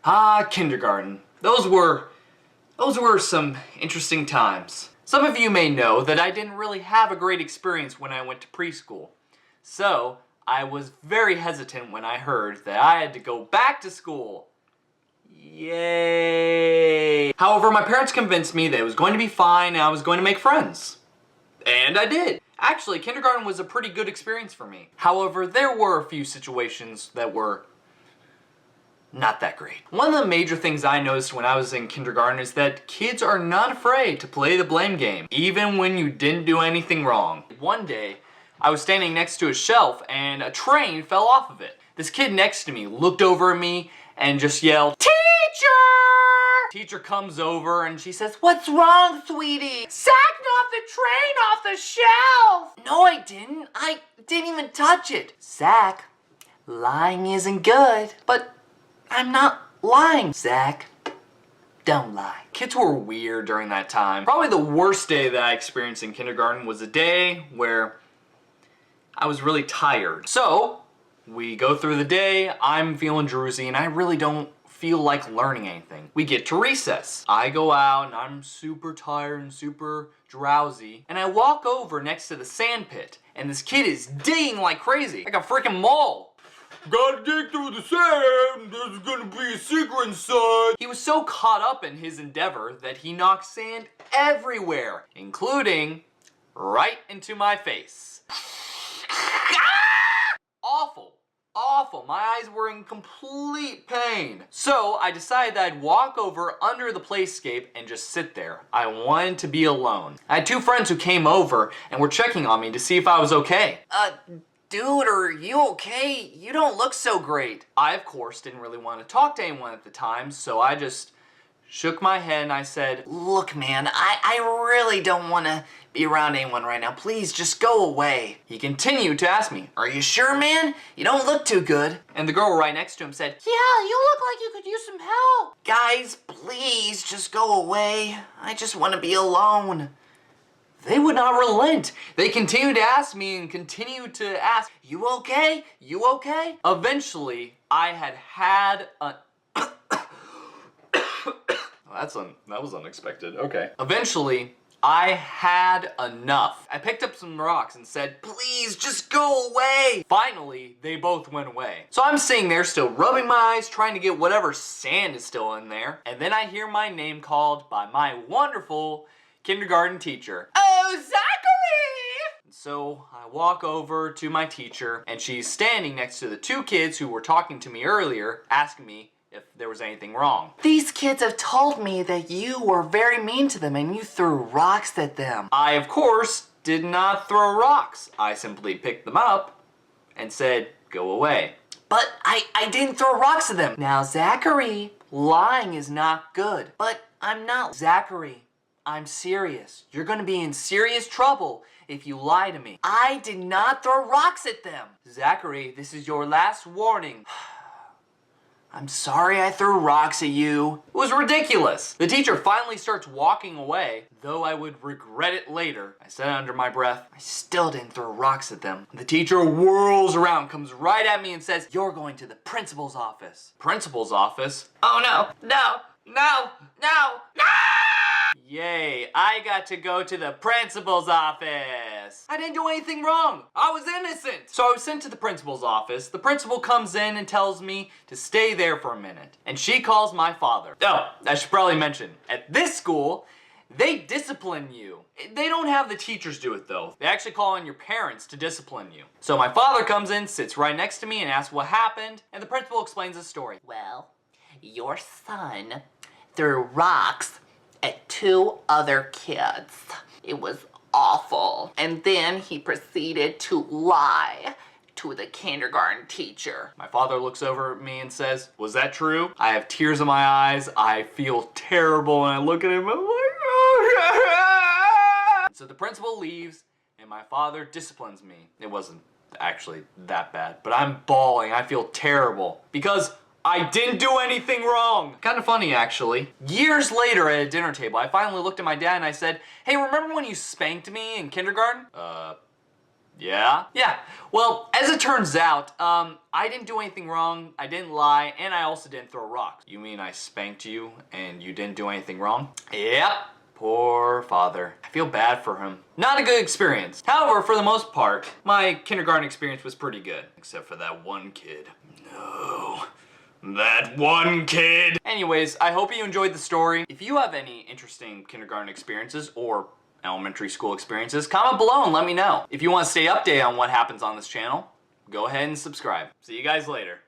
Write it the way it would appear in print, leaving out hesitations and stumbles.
Ah, kindergarten. Those were some interesting times. Some of you may know that I didn't really have a great experience when I went to preschool. So, I was very hesitant when I heard that I had to go back to school. Yay! However, my parents convinced me that it was going to be fine and I was going to make friends. And I did. Actually, kindergarten was a pretty good experience for me. However, there were a few situations that were not that great. One of the major things I noticed when I was in kindergarten is that kids are not afraid to play the blame game, even when you didn't do anything wrong. One day, I was standing next to a shelf and a train fell off of it. This kid next to me looked over at me and just yelled, "Teacher!" Teacher comes over and she says, "What's wrong, sweetie?" "Zach knocked the train off the shelf!" "No, I didn't. I didn't even touch it." "Zach, lying isn't good." "But I'm not lying, Zach. Don't lie." Kids were weird during that time. Probably the worst day that I experienced in kindergarten was a day where I was really tired. So, we go through the day, I'm feeling drowsy, and I really don't feel like learning anything. We get to recess. I go out, and I'm super tired and super drowsy, and I walk over next to the sand pit, and this kid is digging like crazy, like a freaking mole. "Gotta dig through the sand, there's gonna be a secret inside." He was so caught up in his endeavor that he knocked sand everywhere, including right into my face. Awful. Awful. My eyes were in complete pain. So I decided that I'd walk over under the playscape and just sit there. I wanted to be alone. I had two friends who came over and were checking on me to see if I was okay. Dude, are you okay? You don't look so great." I, of course, didn't really want to talk to anyone at the time, so I just shook my head and I said, "Look, man, I really don't want to be around anyone right now. Please, just go away." He continued to ask me, "Are you sure, man? You don't look too good." And the girl right next to him said, "Yeah, you look like you could use some help." "Guys, please, just go away. I just want to be alone." They would not relent. They continued to ask me and continued to ask, "You okay? You okay?" Eventually, I had a... That was unexpected. Okay. Eventually, I had enough. I picked up some rocks and said, "Please, just go away." Finally, they both went away. So I'm sitting there still rubbing my eyes, trying to get whatever sand is still in there. And then I hear my name called by my wonderful kindergarten teacher. "Oh, Zachary!" So I walk over to my teacher and she's standing next to the two kids who were talking to me earlier, asking me if there was anything wrong. "These kids have told me that you were very mean to them and you threw rocks at them." I, of course, did not throw rocks. I simply picked them up and said, "Go away." "But I didn't throw rocks at them." "Now, Zachary, lying is not good." "But I'm not." "Zachary, I'm serious. You're gonna be in serious trouble if you lie to me." "I did not throw rocks at them." "Zachary, this is your last warning." "I'm sorry I threw rocks at you." It was ridiculous. The teacher finally starts walking away, though I would regret it later. I said under my breath, "I still didn't throw rocks at them." The teacher whirls around, comes right at me and says, "You're going to the principal's office." Principal's office? Oh no, no, no, no, no! Yay, I got to go to the principal's office. I didn't do anything wrong. I was innocent. So I was sent to the principal's office. The principal comes in and tells me to stay there for a minute. And she calls my father. Oh, I should probably mention, at this school, they discipline you. They don't have the teachers do it though. They actually call on your parents to discipline you. So my father comes in, sits right next to me and asks what happened. And the principal explains the story. "Well, your son threw rocks at two other kids. It was awful. And then he proceeded to lie to the kindergarten teacher." My father looks over at me and says, "Was that true?" I have tears in my eyes. I feel terrible and I look at him and I'm like, "Oh." So the principal leaves and my father disciplines me. It wasn't actually that bad, but I'm bawling. I feel terrible because I didn't do anything wrong. Kind of funny, actually. Years later at a dinner table, I finally looked at my dad and I said, "Hey, remember when you spanked me in kindergarten?" Yeah? Yeah. Well, as it turns out, I didn't do anything wrong, I didn't lie, and I also didn't throw rocks. You mean I spanked you and you didn't do anything wrong? Yep. Poor father. I feel bad for him. Not a good experience. However, for the most part, my kindergarten experience was pretty good. Except for that one kid. No. That one kid! Anyways, I hope you enjoyed the story. If you have any interesting kindergarten experiences or elementary school experiences, comment below and let me know. If you want to stay updated on what happens on this channel, go ahead and subscribe. See you guys later.